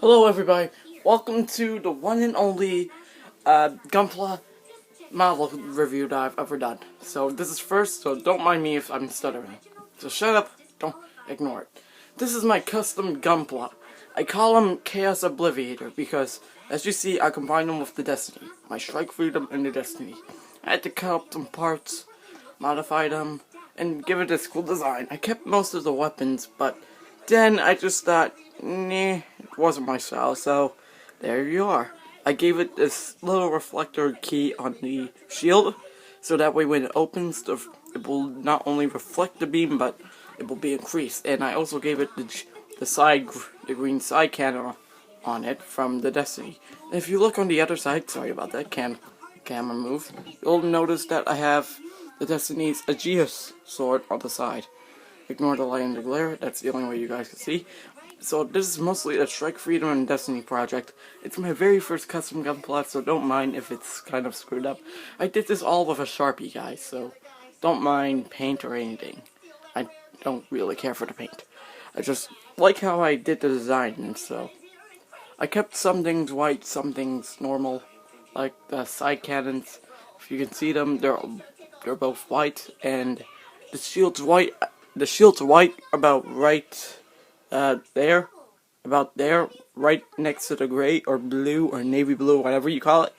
Hello everybody, welcome to the one and only Gunpla model review that I've ever done. So this is first, so don't mind me if I'm stuttering. So shut up, don't ignore it. This is my custom Gunpla. I call him Chaos Obliviator because, as you see, I combine them with the Destiny. My Strike Freedom and the Destiny. I had to cut up some parts, modify them, and give it this cool design. I kept most of the weapons, but then I just thought, nah, it wasn't my style, so there you are. I gave it this little reflector key on the shield, so that way when it opens, it will not only reflect the beam, but it will be increased. And I also gave it the green side cannon on it from the Destiny. And if you look on the other side, sorry about that, camera move, you'll notice that I have the Destiny's Aegis sword on the side. Ignore the light and the glare, that's the only way you guys can see. So this is mostly a Strike Freedom and Destiny project. It's my very first custom Gunpla, so don't mind if it's kind of screwed up. I did this all with a Sharpie, guys, so don't mind paint or anything. I don't really care for the paint. I just like how I did the design, and so I kept some things white, some things normal, like the side cannons. If you can see them, they're both white, and the shield's white. The shield's white about right there, right next to the gray or blue or navy blue, whatever you call it.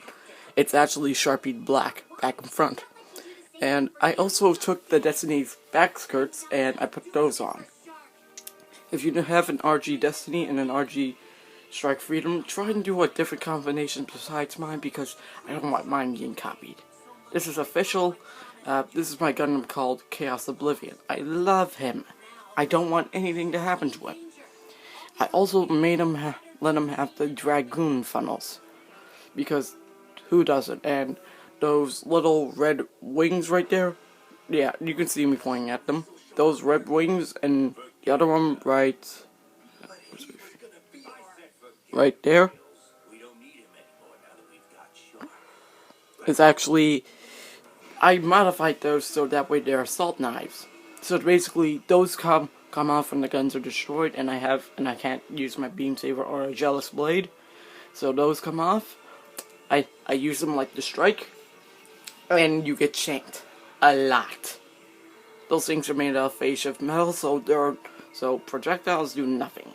It's actually Sharpied black back and front. And I also took the Destiny's back skirts and I put those on. If you have an RG Destiny and an RG Strike Freedom, try and do a different combination besides mine because I don't want mine being copied. This is official. This is my Gundam called Chaos Oblivion. I love him. I don't want anything to happen to him. I also made him let him have the Dragoon funnels. Because who doesn't? And those little red wings right there. Yeah, you can see me pointing at them. Those red wings and the other one right there. It's actually, I modified those so that way they're assault knives. So basically, those come off when the guns are destroyed, and I can't use my beam saber or a jealous blade. So those come off. I use them like the strike, and you get shanked a lot. Those things are made out of phase shift metal, so projectiles do nothing.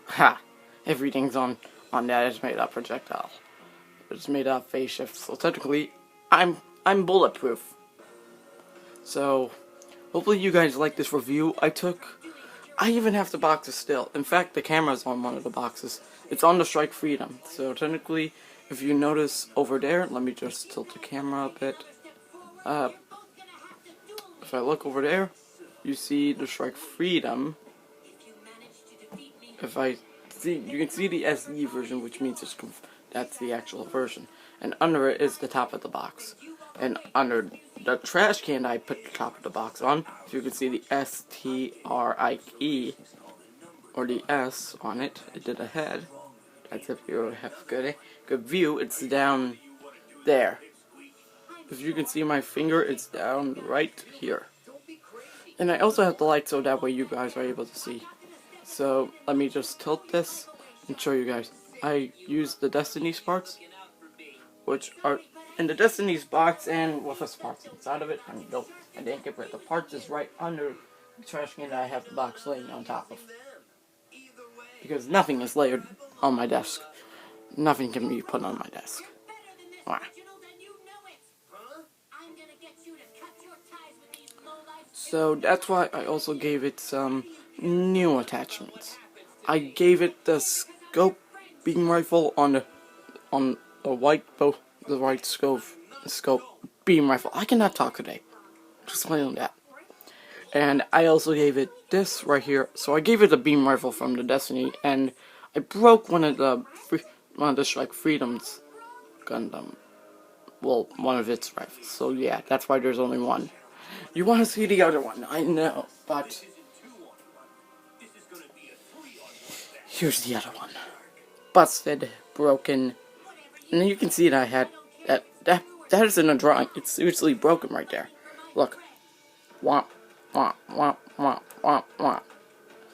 Ha! Everything's on that is made out of projectile. It's made out of phase shift, so technically, I'm bulletproof. So, hopefully you guys like this review. I even have the boxes still. In fact, the camera's on one of the boxes. It's on the Strike Freedom. So technically, if you notice over there, let me just tilt the camera a bit. If I look over there, you see the Strike Freedom. You can see the SD version, which means that's the actual version. And under it is the top of the box. And under the trash can I put the top of the box on, so you can see the STRIE, or the S on it. It did a head. That's if you have good view. It's down there. If you can see my finger, it's down right here. And I also have the light so that way you guys are able to see. So let me just tilt this and show you guys. I used the Destiny's parts, which are in the Destiny's box and with the parts inside of it. I didn't get rid of the parts. Is right under the trash can that I have the box laying on top of. Because nothing is layered on my desk. Nothing can be put on my desk. Wow. So that's why I also gave it some new attachments. I gave it the scope beam rifle on the white scope beam rifle. I cannot talk today. Just explain that. And I also gave it this right here. So I gave it a beam rifle from the Destiny, and I broke one of the Strike Freedom's Gundam. Well, one of its rifles. So yeah, that's why there's only one. You want to see the other one, I know, but here's the other one. Busted, broken, and you can see that I had that is in a drawing. It's seriously broken right there. Look, womp, womp, womp, womp, womp, womp.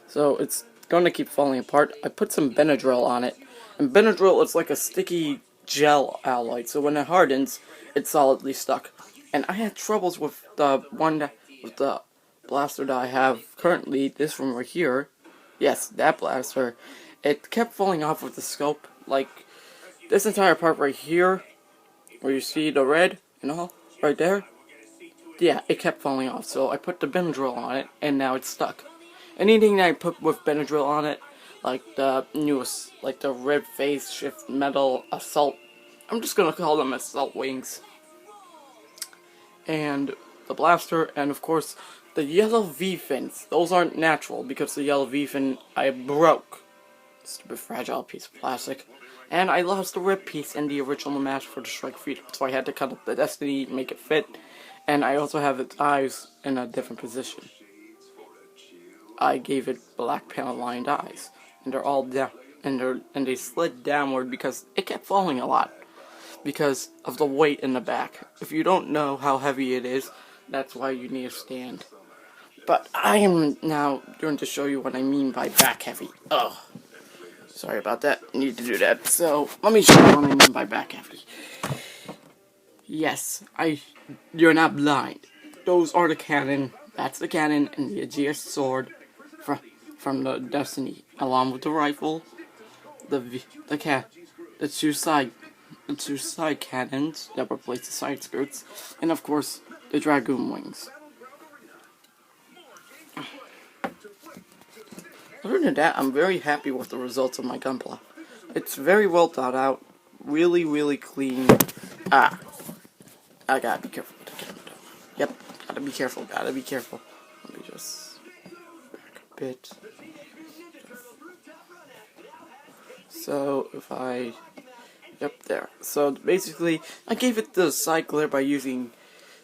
So it's going to keep falling apart. I put some Benadryl on it And Benadryl is like a sticky gel alloy, so when it hardens, it's solidly stuck. And I had troubles with the with the blaster that I have currently, this one right here. Yes, that blaster. It kept falling off with the scope, like this entire part right here, where you see the red and all, right there. Yeah, it kept falling off, so I put the Benadryl on it, and now it's stuck. Anything that I put with Benadryl on it, like the newest, like the Red Face, Shift Metal, Assault, I'm just gonna call them Assault Wings. And the blaster, and of course, the yellow V-fins. Those aren't natural, because the yellow V-fin I broke. Stupid fragile piece of plastic. And I lost the rib piece in the original match for the Strike Freedom, so I had to cut up the Destiny, make it fit. And I also have its eyes in a different position. I gave it black panel lined eyes, and they're all down, and they slid downward because it kept falling a lot because of the weight in the back. If you don't know how heavy it is, that's why you need a stand. But I am now going to show you what I mean by back heavy. Oh, sorry about that. I need to do that. So let me show you what I mean by back heavy. Yes, you're not blind. Those are the cannon. That's the cannon and the Aegis sword from the Destiny, along with the rifle, the two side cannons that replace the side skirts, and of course the Dragoon wings. Other than that, I'm very happy with the results of my Gunpla. It's very well thought out, really, really clean. I gotta be careful with the camera. Yep, gotta be careful. Let me just back a bit. So, yep, there. So, basically, I gave it the side glare by using,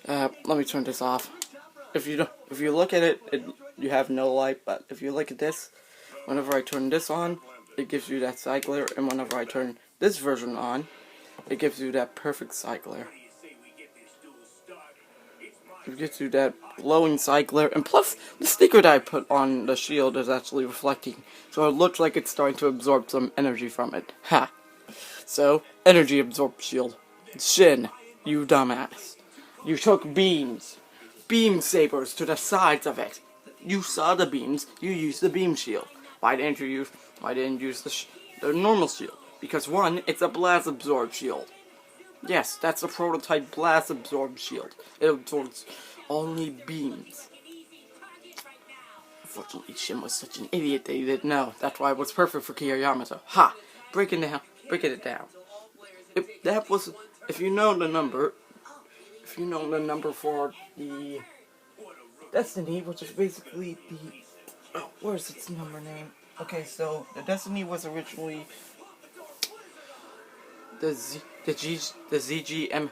let me turn this off. If you look at it, you have no light, but if you look at this, whenever I turn this on, it gives you that side glare, and whenever I turn this version on, it gives you that perfect side glare. It gives you that glowing side glare, and plus, the sticker that I put on the shield is actually reflecting, so it looks like it's starting to absorb some energy from it. Ha! So, energy absorb shield. Shin, you dumbass. You took beam sabers to the sides of it. You saw the beams, you used the beam shield. Why didn't you use the normal shield? Because one, it's a blast absorb shield. Yes, that's a prototype blast absorb shield. It absorbs only beams. Unfortunately, Shin was such an idiot that he didn't know. That's why it was perfect for Yamato. Ha! Breaking it down. If you know the number for the Destiny, which is basically where's its number name? Okay, so the Destiny was originally the ZGMF.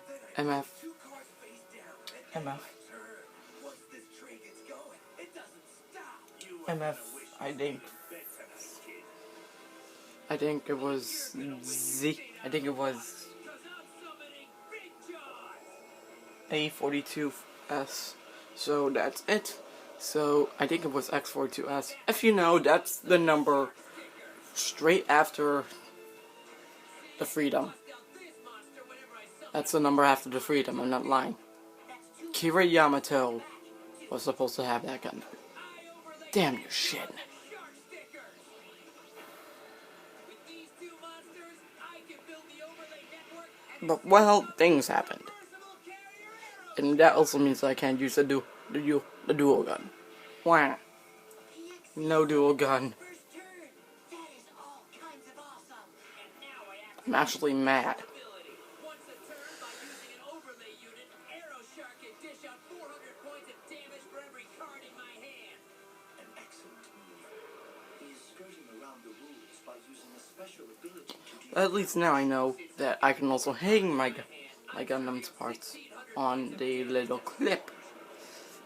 I think it was A42S. So that's it. So I think it was X42S. If you know, that's the number straight after the Freedom. That's the number after the Freedom, I'm not lying. Kira Yamato was supposed to have that gun. Damn you, Shin. But, well, things happened. And that also means that I can't use the dual gun. Wah. No dual gun. I'm actually mad. At least now I know that I can also hang my Gundam's parts on the little clip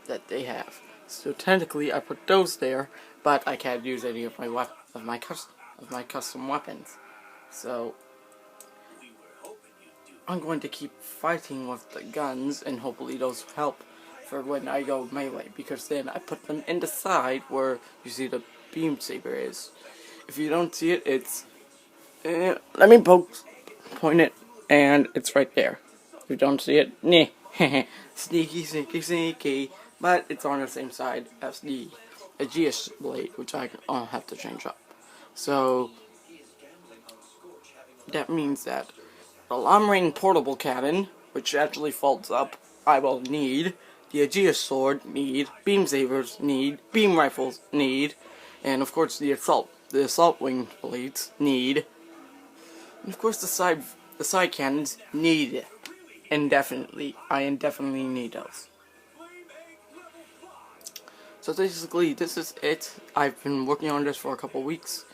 that they have. So technically, I put those there, but I can't use any of my custom weapons. So I'm going to keep fighting with the guns, and hopefully those help for when I go melee, because then I put them in the side where you see the beam saber is. If you don't see it, it's Let me point it, and it's right there. If you don't see it, nah. Sneaky, sneaky, sneaky. But it's on the same side as the Aegis blade, which I'll have to change up. So that means that the long-range portable cannon, which actually folds up, I will need. The Aegis sword, need. Beam sabers, need. Beam rifles, need. And of course the assault wing blades, need. And of course the side cannons, need. Indefinitely. I indefinitely need those. So basically, this is it. I've been working on this for a couple weeks,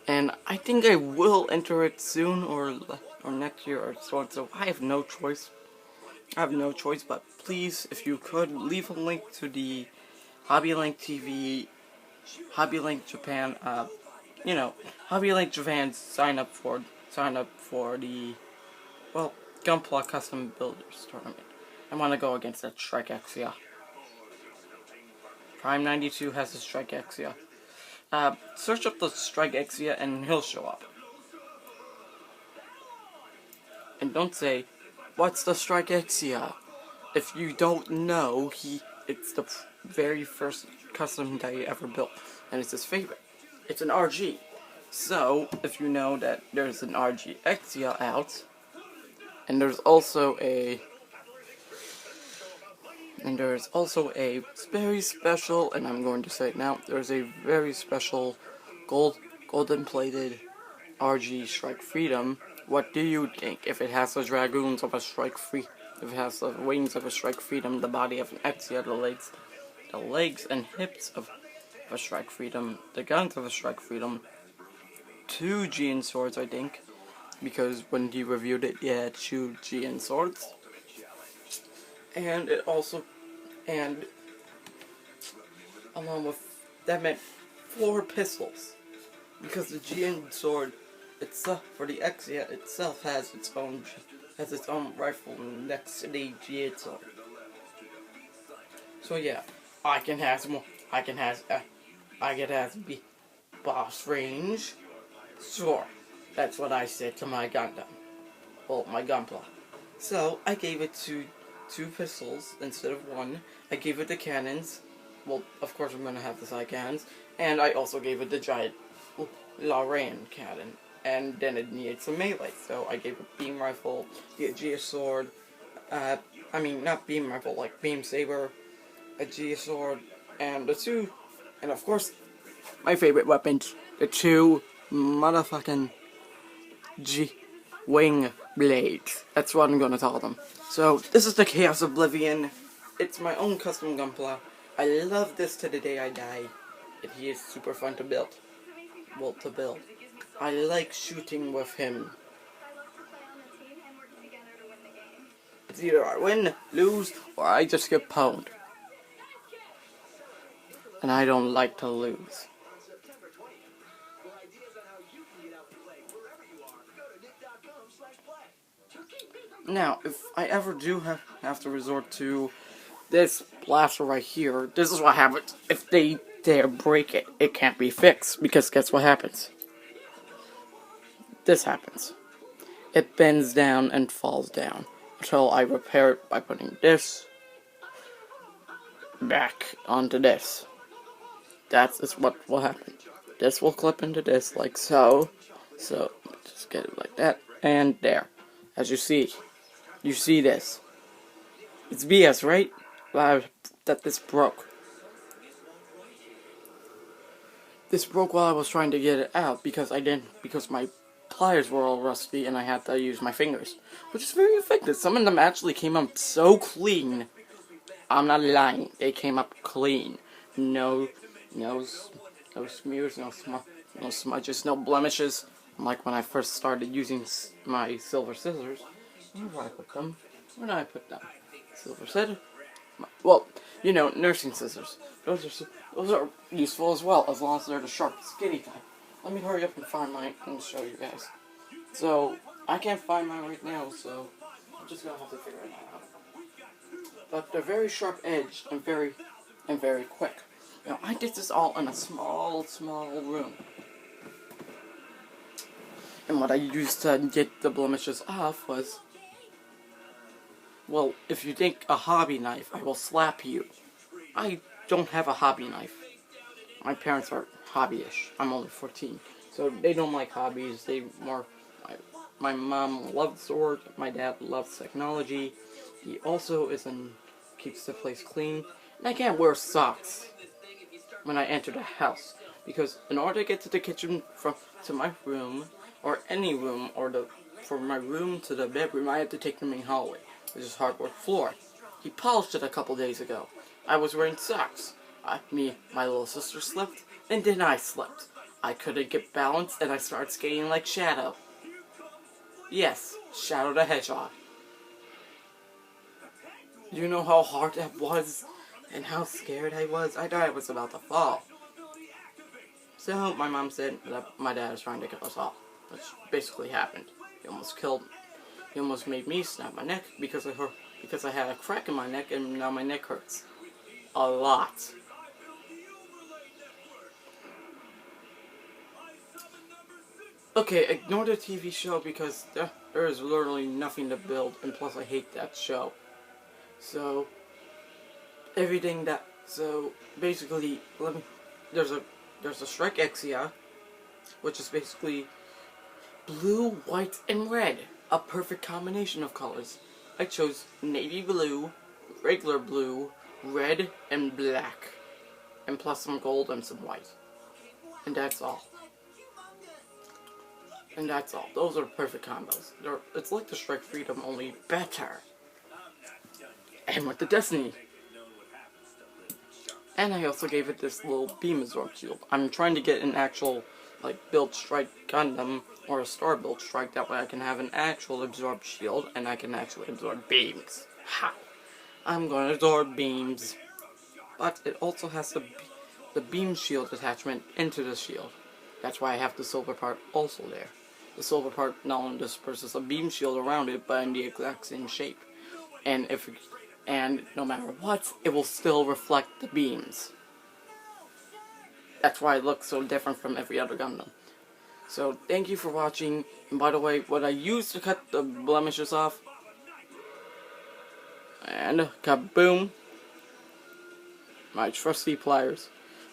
and I think I will enter it soon or next year or so. So I have no choice. But please, if you could, leave a link to the HobbyLink TV, HobbyLink Japan. HobbyLink Japan sign up for the Gunpla Custom Builders Tournament. I want to go against that Strike Exia. Prime 92 has the Strike Exia. Search up the Strike Exia and he'll show up. And don't say, what's the Strike Exia? If you don't know, it's the very first custom that he ever built. And it's his favorite. It's an RG. So, if you know that there's an RG Exia out, and there's also a very special, and I'm going to say it now, there's a very special golden plated RG Strike Freedom. What do you think? If it has the dragoons of a Strike Free, if it has the wings of a Strike Freedom, the body of an Exia, the legs and hips of a Strike Freedom, the guns of a Strike Freedom, 2 GN swords, I think, because when he reviewed it, he had 2 GN swords. And it also, along with, that meant 4 pistols, because the GN sword itself, for the Exia itself, has its own rifle next to the GN sword. So yeah, I can have be boss range. Sure, that's what I said to my Gundam. Well, my Gunpla. So I gave it 2 pistols instead of 1. I gave it the cannons. Well, of course I'm gonna have the side cannons. And I also gave it the giant Lorraine cannon. And then it needed some melee. So I gave it beam rifle, the Aegis sword. Not beam rifle, like beam saber, Aegis sword, and and of course, my favorite weapons, the 2 motherfucking wing blades. That's what I'm gonna call them. So, this is the Chaos Oblivion. It's my own custom Gunpla. I love this to the day I die. He is super fun to build. I like shooting with him. It's either I win, lose, or I just get pwned. And I don't like to lose. Now, if I ever do have to resort to this blaster right here, this is what happens. If they dare break it, it can't be fixed, because guess what happens? This happens. It bends down and falls down, until I repair it by putting this back onto this. That's what will happen. This will clip into this, like so. So, just get it like that, and there. As you see this. It's BS, right? That this broke. This broke while I was trying to get it out, because my pliers were all rusty and I had to use my fingers. Which is very effective. Some of them actually came up so clean. I'm not lying. They came up clean. No smears, no smudges, no blemishes. Like when I first started using my silver scissors. Where did I put them? Silver scissors? Well, nursing scissors. Those are useful as well, as long as they're the sharp, skinny type. Let me hurry up and find mine and show you guys. So, I can't find mine right now, so I'm just gonna have to figure it out. But they're very sharp edged and very quick. I did this all in a small room. And what I used to get the blemishes off was, well, if you think a hobby knife, I will slap you. I don't have a hobby knife. My parents are hobbyish. I'm only 14. So they don't like hobbies. They more... My mom loves swords. My dad loves technology. He also keeps the place clean. And I can't wear socks when I enter the house. Because in order to get to the kitchen to my room, or any room, or from my room to the bedroom, I have to take the main hallway, which is hardwood floor. He polished it a couple days ago. I was wearing socks. My little sister slipped, and then I slipped. I couldn't get balance, and I started skating like Shadow. Yes, Shadow the Hedgehog. You know how hard that was, and how scared I was? I thought I was about to fall. So, my mom said that my dad was trying to kill us all, which basically happened. He almost made me snap my neck because I had a crack in my neck, and now my neck hurts. A lot. Okay, ignore the TV show because there is literally nothing to build, and plus I hate that show. So basically, there's a Strike Exia, which is basically blue, white, and red, a perfect combination of colors. I chose navy blue, regular blue, red, and black, and plus some gold and some white, and that's all. And that's all. Those are perfect combos. It's like the Strike Freedom, only better. And with the Destiny. And I also gave it this little beam absorb shield. I'm trying to get an actual, build Strike Gundam, or a Star build Strike. That way I can have an actual absorb shield, and I can actually absorb beams. Ha! I'm going to absorb beams. But it also has the beam shield attachment into the shield. That's why I have the silver part also there. The silver part not only disperses a beam shield around it, but in the exact same shape. And no matter what, it will still reflect the beams. That's why it looks so different from every other Gundam. So, thank you for watching. And by the way, what I used to cut the blemishes off, and kaboom, my trusty pliers.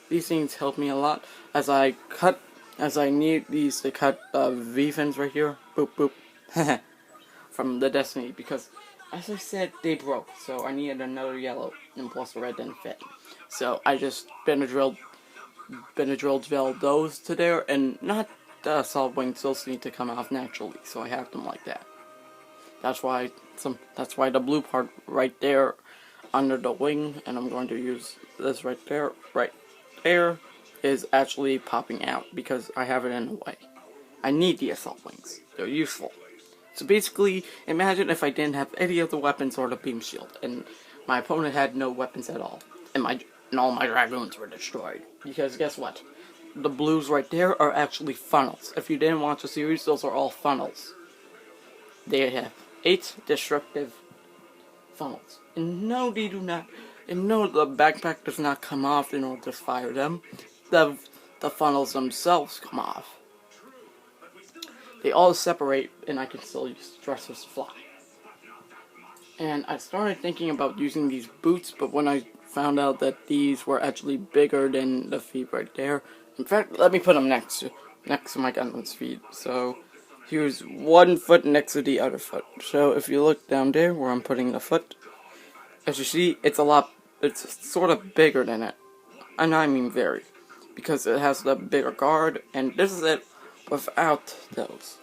These things help me a lot as I need these to cut V-fins right here. Boop boop. From the Destiny, because as I said, they broke, so I needed another yellow, and plus the red didn't fit. So I just Benadryl those to there, and not the solid wings. Those need to come off naturally, so I have them like that. That's why the blue part right there under the wing, and I'm going to use this right there, is actually popping out because I have it in the way. I need the assault wings. They're useful. So basically, imagine if I didn't have any of the weapons or the beam shield, and my opponent had no weapons at all, and all my dragoons were destroyed. Because guess what? The blues right there are actually funnels. If you didn't watch the series, those are all funnels. They have 8 destructive funnels. And no, they do not. And no, the backpack does not come off in order to fire them. The funnels themselves come off. They all separate, and I can still use thrusters to fly. And I started thinking about using these boots, but when I found out that these were actually bigger than the feet right there. In fact, let me put them next to my Gundam's feet. So here's one foot next to the other foot. So if you look down there where I'm putting the foot, as you see, it's sort of bigger than it. And I mean very. Because it has the bigger guard, and this is it without those.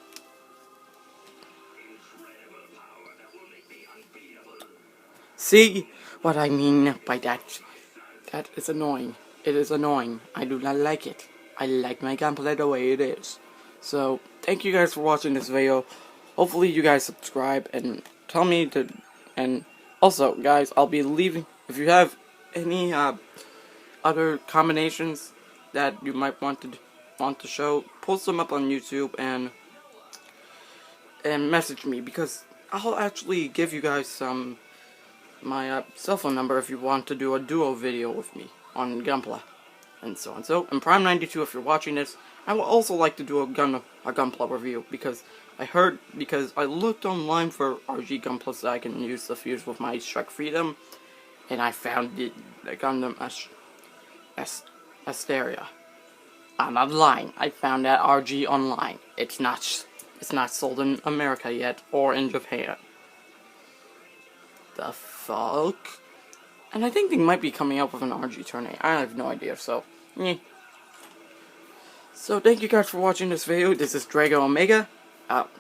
See what I mean by that? That is annoying. It is annoying. I do not like it. I like my gameplay the way it is. So, thank you guys for watching this video. Hopefully you guys subscribe and tell me to... And also, guys, I'll be leaving... If you have any other combinations that you might want to show, post them up on YouTube and message me, because I'll actually give you guys my cell phone number if you want to do a duo video with me on Gunpla. and so and so. And Prime92, if you're watching this, I would also like to do a Gunpla review, because I looked online for RG Gunplas that I can use to fuse with my Strike Freedom, and I found the Gundam Asteria. I'm not lying. I found that RG online. It's not sold in America yet, or in Japan. The fuck? And I think they might be coming up with an RG Turn 8. I have no idea, so, So thank you guys for watching this video. This is Drago Omega, out.